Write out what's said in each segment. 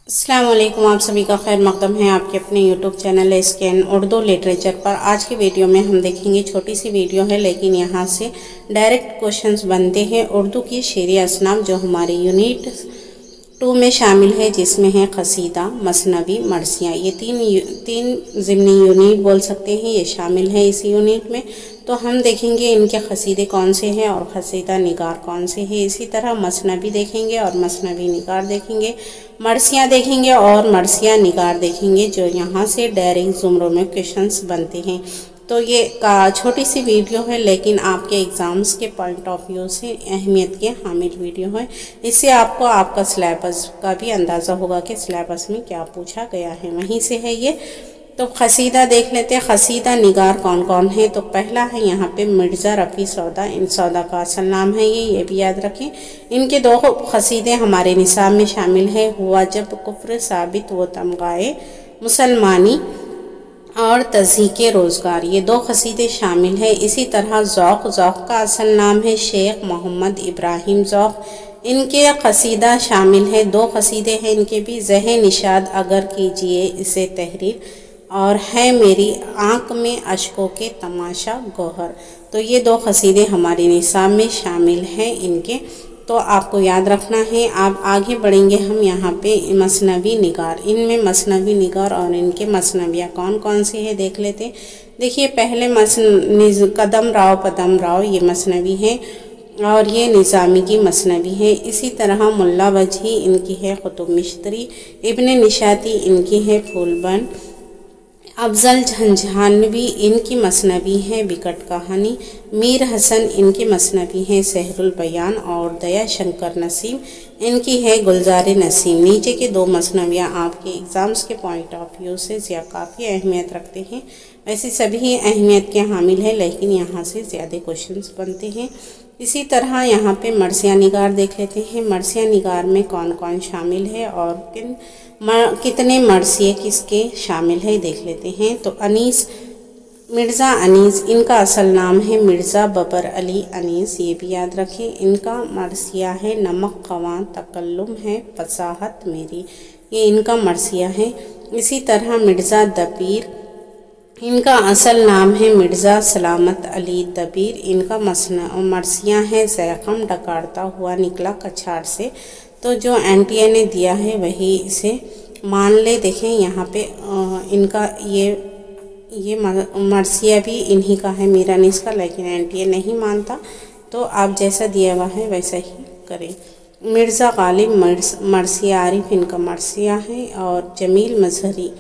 अस्सलाम वालेकुम, आप सभी का खैर मकदम है आपके अपने YouTube channel scan Urdu literature पर। आज की वीडियो में हम देखेंगे, छोटी सी वीडियो है लेकिन यहाँ से डायरेक्ट क्वेश्चंस बनते हैं उर्दू की शेरी असनाम जो हमारे यूनिट 2 में शामिल है, जिसमें है कसीदा, मसनवी, मरसियाँ। ये तीन ज़िमनी यूनिट बोल सकते हैं, ये शामिल है इस यूनिट में। तो हम देखेंगे इनके कसीदे कौन से हैं और कसीदा निगार कौन से हैं। इसी तरह मसनवी देखेंगे और मसनवी निगार देखेंगे, मरसियाँ देखेंगे और मरसियाँ निगार देखेंगे, जो यहाँ से डायरेक्ट ज़ुमरों में क्वेश्चंस बनते हैं। तो ये छोटी सी वीडियो है लेकिन आपके एग्ज़ाम्स के पॉइंट ऑफ व्यू से अहमियत के हामिल वीडियो है। इससे आपको आपका सिलेबस का भी अंदाज़ा होगा कि सिलेबस में क्या पूछा गया है, वहीं से है ये। तो कसीदा देख लेते हैं, कसीदा निगार कौन कौन है। तो पहला है यहाँ पे मिर्ज़ा रफ़ी सौदा। इन सौदा का असल नाम है ये भी याद रखें। इनके 2 कसीदे हमारे निसाब में शामिल है, हुआ जब कुफ्र साबित वो तमगाए मुसलमानी और तज़हीक़े रोज़गार। ये 2 कसीदे शामिल हैं। इसी तरह ज़ौक़ का असल नाम है शेख मोहम्मद इब्राहिम ज़ौक़। इनके कसीदा शामिल है, 2 कसीदे हैं इनके भी, ज़ह निशाद अगर कीजिए इसे तहरीर और है मेरी आँख में अश्कों के तमाशा गौहर। तो ये 2 कसीदे हमारे निसाब में शामिल हैं इनके, तो आपको याद रखना है। आप आगे बढ़ेंगे हम यहाँ पे मसनवी निगार। इनमें मसनवी निगार और इनके मसनवियाँ कौन कौन सी है देख लेते हैं। देखिए, पहले कदम राव पदम राव ये मसनवी है और ये निज़ामी की मसनवी है। इसी तरह मुल्ला वजही इनकी है, कुतुब मिश्तरी, इब्न निशाती इनकी है फूलबन, अफजल झंझानवी इनकी मसनवी है विकट कहानी, मीर हसन इनकी मसनवी है सहरुल बयान और दया शंकर नसीम इनकी है गुलजार नसीम। नीचे के 2 मसनवियाँ आपके एग्ज़ाम्स के पॉइंट ऑफ व्यू से काफ़ी अहमियत रखते हैं। वैसे सभी अहमियत के हामिल है लेकिन यहाँ से ज़्यादा क्वेश्चंस बनते हैं। इसी तरह यहाँ पे मरसियाँ निगार देख लेते हैं। मरसियाँ निगार में कौन कौन शामिल है और कितने मरसिए किसके शामिल है देख लेते हैं। तो अनीस, मिर्ज़ा अनीस इनका असल नाम है मिर्ज़ा बबर अली अनीस, ये भी याद रखें। इनका मरसिया है नमक ख़वां तकल्लुम है फसाहत मेरी, ये इनका मरसिया है। इसी तरह मिर्ज़ा दबीर, इनका असल नाम है मिर्ज़ा सलामत अली दबीर, इनका मरसिया है ज़ैख़म डकारता हुआ निकला कछार से। तो जो एनटीए ने दिया है वही इसे मान ले। देखें यहाँ पे इनका ये मरसिया भी इन्हीं का है, मीरानिस का, लेकिन एनटीए नहीं मानता। तो आप जैसा दिया हुआ है वैसा ही करें। मिर्ज़ा गालिब मरसिया आरिफ इनका मरसिया है और जमील मजहरी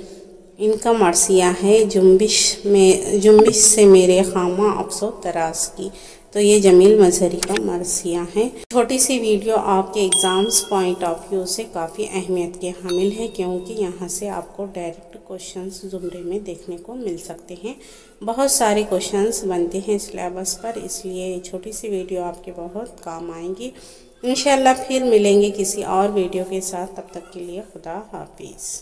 इनका मरसिया है जुम्बिश से मेरे खामा अफसो तरास की। तो ये जमील मजहरी का मरसिया है। छोटी सी वीडियो आपके एग्ज़ाम्स पॉइंट ऑफ व्यू से काफ़ी अहमियत के हामिल है, क्योंकि यहाँ से आपको डायरेक्ट क्वेश्चंस ज़ुमरे में देखने को मिल सकते हैं। बहुत सारे क्वेश्चंस बनते हैं सिलेबस पर, इसलिए ये छोटी सी वीडियो आपके बहुत काम आएंगी। इंशाल्लाह फिर मिलेंगे किसी और वीडियो के साथ, तब तक के लिए खुदा हाफिज़।